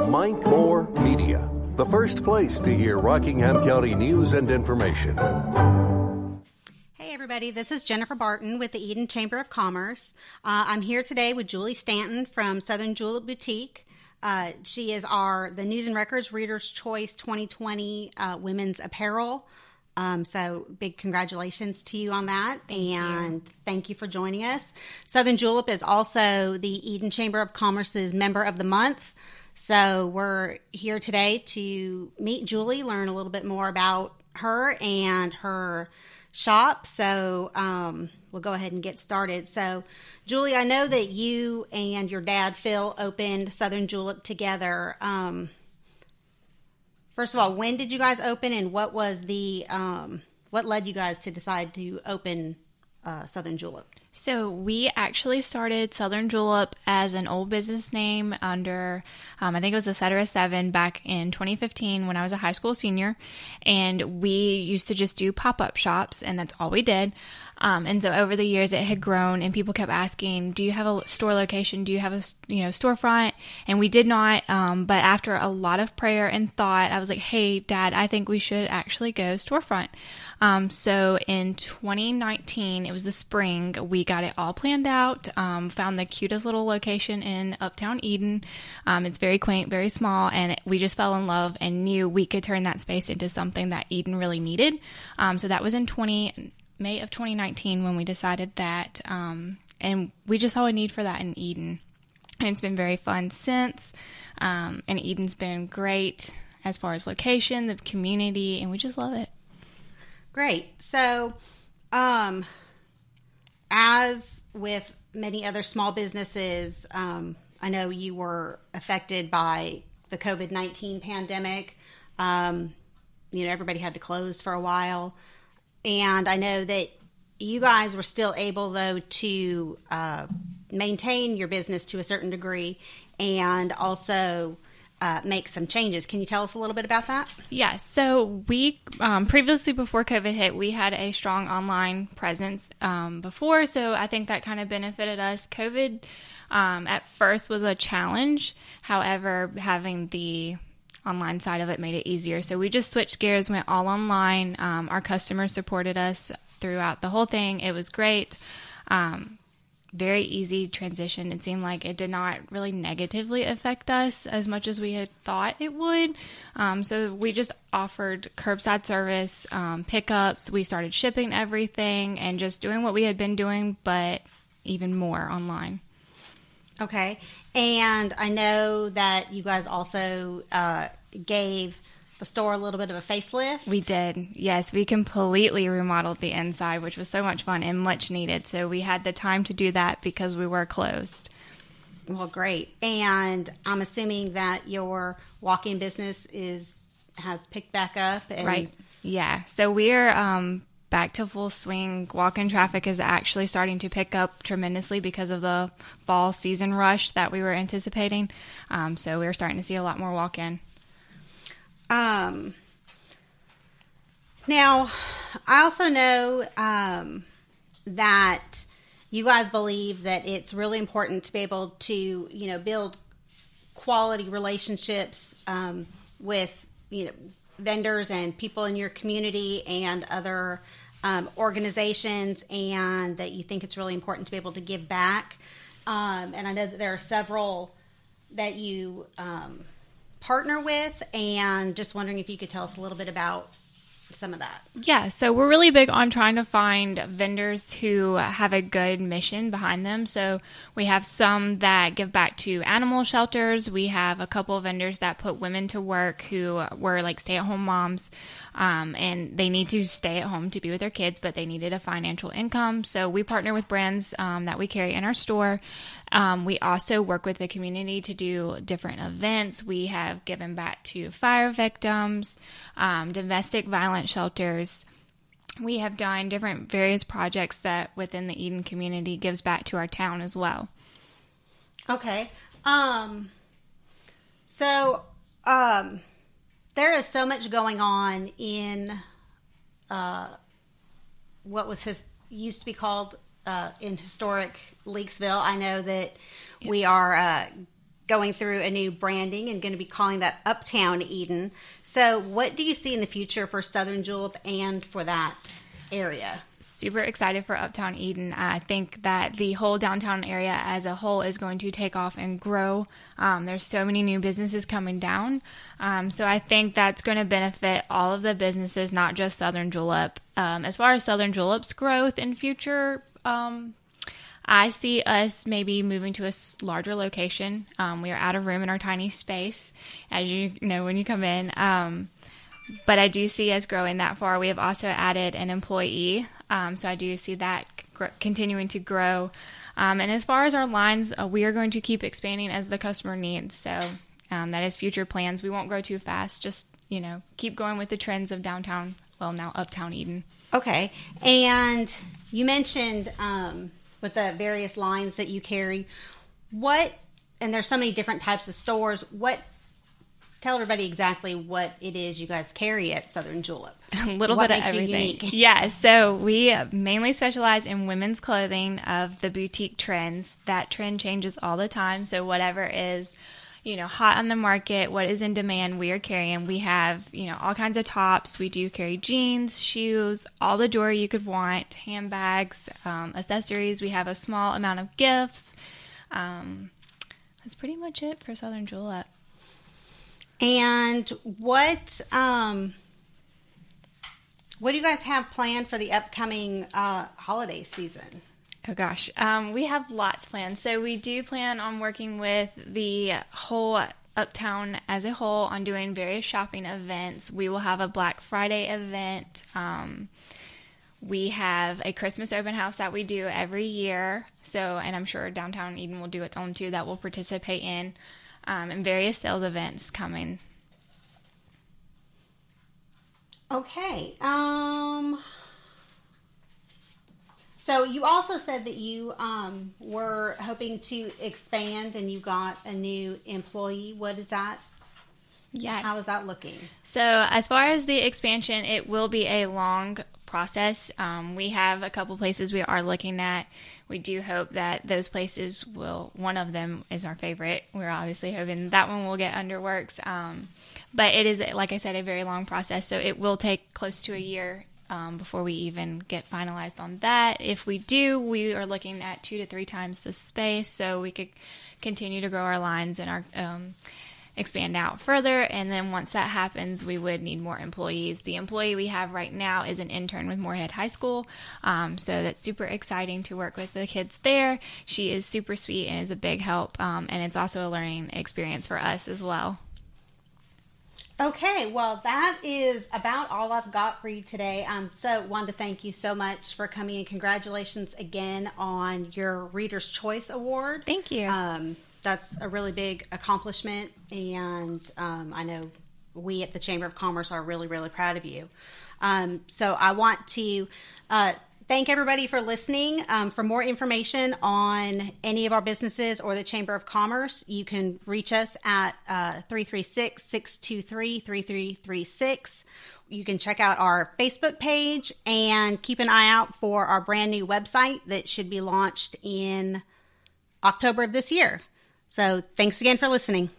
Mike Moore Media, the first place to hear Rockingham County news and information. Hey everybody, this is Jennifer Barton with the Eden Chamber of Commerce. I'm here today with Julie Stanton from Southern Julep Boutique. She is the News and Records Reader's Choice 2020 Women's Apparel. So big congratulations to you on that. Thank you for joining us. Southern Julep is also the Eden Chamber of Commerce's Member of the Month. So we're here today to meet Julie, learn a little bit more about her and her shop. So we'll go ahead and get started. So Julie, I know that you and your dad, Phil, opened Southern Julep together. First of all, when did you guys open, and what was what led you guys to decide to open Southern Julep? So we actually started Southern Julep as an old business name under, I think it was Etc. 7 back in 2015 when I was a high school senior. And we used to just do pop-up shops, and that's all we did. And so over the years it had grown, and people kept asking, do you have a store location? Do you have a storefront? And we did not. But after a lot of prayer and thought, I was like, hey, Dad, I think we should actually go storefront. So in 2019, it was the spring, we got it all planned out, found the cutest little location in Uptown Eden. It's very quaint, very small, and we just fell in love and knew we could turn that space into something that Eden really needed. So that was in May of 2019 when we decided that, and we just saw a need for that in Eden. And it's been very fun since, and Eden's been great as far as location, the community, and we just love it. Great. So, as with many other small businesses, I know you were affected by the COVID-19 pandemic. Everybody had to close for a while. And I know that you guys were still able, though, to maintain your business to a certain degree and also make some changes. Can you tell us a little bit about that? Yes. So we previously, before COVID hit, we had a strong online presence before. So I think that kind of benefited us. COVID at first was a challenge. However, having the online side of it made it easier. So we just switched gears, went all online. Our customers supported us throughout the whole thing. It was great. Very easy transition. It seemed like it did not really negatively affect us as much as we had thought it would. So we just offered curbside service, pickups. We started shipping everything and just doing what we had been doing, but even more online. Okay. And I know that you guys also gave the store a little bit of a facelift. We did. Yes, we completely remodeled the inside, which was so much fun and much needed. So we had the time to do that because we were closed. Well, great. And I'm assuming that your walk-in business has picked back up. Right. Yeah. So we're back to full swing. Walk-in traffic is actually starting to pick up tremendously because of the fall season rush that we were anticipating. So we're starting to see a lot more walk-in. Now, I also know that you guys believe that it's really important to be able to, build quality relationships with, vendors and people in your community and other organizations, and that you think it's really important to be able to give back. And I know that there are several that you partner with, and just wondering if you could tell us a little bit about some of that. Yeah, so we're really big on trying to find vendors who have a good mission behind them. So we have some that give back to animal shelters. We have a couple of vendors that put women to work who were like stay-at-home moms, and they need to stay at home to be with their kids, but they needed a financial income. So we partner with brands that we carry in our store. We also work with the community to do different events. We have given back to fire victims, domestic violence shelters. We have done different various projects that within the Eden community gives back to our town as well. Okay. So there is so much going on in what was used to be called in historic Leakesville. I know that we are going through a new branding and going to be calling that Uptown Eden. So what do you see in the future for Southern Julep and for that area? Super excited for Uptown Eden. I think that the whole downtown area as a whole is going to take off and grow. There's so many new businesses coming down. So I think that's going to benefit all of the businesses, not just Southern Julep. As far as Southern Julep's growth in future, I see us maybe moving to a larger location. We are out of room in our tiny space, as you know when you come in. But I do see us growing that far. We have also added an employee, so I do see that continuing to grow. And as far as our lines, we are going to keep expanding as the customer needs. So that is future plans. We won't grow too fast. Just, keep going with the trends of downtown, well, now Uptown Eden. Okay. And you mentioned with the various lines that you carry, and there's so many different types of stores, tell everybody exactly what it is you guys carry at Southern Julep. A little bit of everything. Yeah, so we mainly specialize in women's clothing of the boutique trends. That trend changes all the time. So whatever is, hot on the market, what is in demand, we are carrying. We have, all kinds of tops. We do carry jeans, shoes, all the jewelry you could want, handbags, accessories. We have a small amount of gifts. That's pretty much it for Southern Julep. And what do you guys have planned for the upcoming holiday season? Oh gosh, we have lots planned. So we do plan on working with the whole Uptown as a whole on doing various shopping events. We will have a Black Friday event. We have a Christmas open house that we do every year. And I'm sure Downtown Eden will do its own too that we'll participate in. And various sales events coming. Okay. So you also said that you were hoping to expand and you got a new employee. What is that? Yes. How is that looking? So as far as the expansion, it will be a long process. We have a couple places we are looking at. We do hope that those places one of them is our favorite. We're obviously hoping that one will get underworks. But it is, like I said, a very long process. So it will take close to a year before we even get finalized on that. If we do, we are looking at 2 to 3 times the space so we could continue to grow our lines and our expand out further. And then once that happens, we would need more employees. The employee we have right now is an intern with Moorhead High School. So that's super exciting to work with the kids there. She is super sweet and is a big help. And it's also a learning experience for us as well. Okay, well, that is about all I've got for you today. So wanted to thank you so much for coming, and congratulations again on your Reader's Choice Award. Thank you. That's a really big accomplishment, and I know we at the Chamber of Commerce are really, really proud of you. So I want to thank everybody for listening. For more information on any of our businesses or the Chamber of Commerce, you can reach us at 336-623-3336. You can check out our Facebook page and keep an eye out for our brand new website that should be launched in October of this year. So thanks again for listening.